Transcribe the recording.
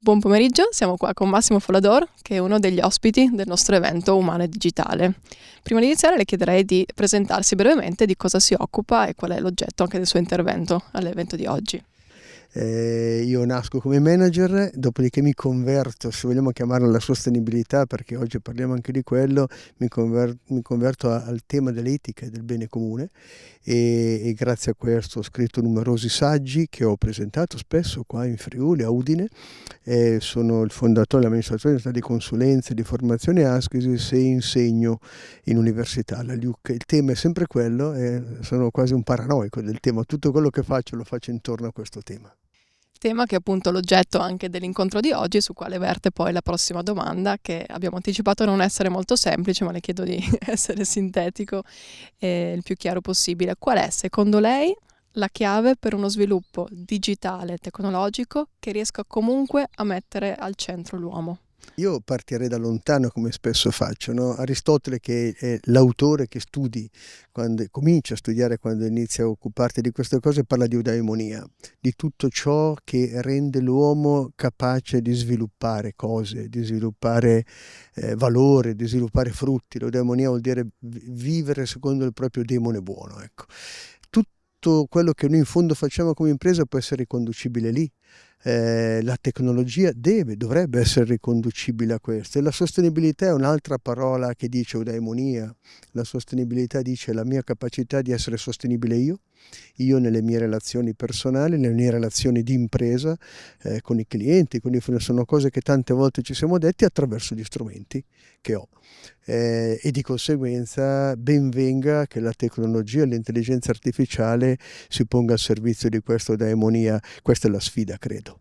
Buon pomeriggio, siamo qua con Massimo Follador, che è uno degli ospiti del nostro evento Umano e Digitale. Prima di iniziare le chiederei di presentarsi brevemente di cosa si occupa e qual è l'oggetto anche del suo intervento all'evento di oggi. Io nasco come manager, dopodiché mi converto, se vogliamo chiamarla la sostenibilità, perché oggi parliamo anche di quello, mi converto al tema dell'etica e del bene comune e grazie a questo ho scritto numerosi saggi che ho presentato spesso qua in Friuli, a Udine. Sono il fondatore dell'amministrazione di consulenze di formazione Aschesis e insegno in università alla LUC. Il tema è sempre quello e sono quasi un paranoico del tema, tutto quello che faccio lo faccio intorno a questo tema. Tema che è appunto l'oggetto anche dell'incontro di oggi, su quale verte poi la prossima domanda, che abbiamo anticipato non essere molto semplice, ma le chiedo di essere sintetico e il più chiaro possibile. Qual è, secondo lei, la chiave per uno sviluppo digitale, tecnologico, che riesca comunque a mettere al centro l'uomo? Io partirei da lontano come spesso faccio, no? Aristotele, che è l'autore che studi, quando comincia a studiare, quando inizia a occuparsi di queste cose, parla di eudaimonia, di tutto ciò che rende l'uomo capace di sviluppare cose, di sviluppare valore, di sviluppare frutti. L'eudaimonia vuol dire vivere secondo il proprio demone buono, ecco. Tutto quello che noi in fondo facciamo come impresa può essere riconducibile lì. La tecnologia dovrebbe essere riconducibile a questo, e la sostenibilità è un'altra parola che dice eudaimonia. La sostenibilità dice la mia capacità di essere sostenibile io nelle mie relazioni personali, nelle mie relazioni di impresa, con i clienti, quindi sono cose che tante volte ci siamo detti attraverso gli strumenti che ho. E di conseguenza ben venga che la tecnologia e l'intelligenza artificiale si ponga al servizio di questa eudaimonia. Questa è la sfida, credo.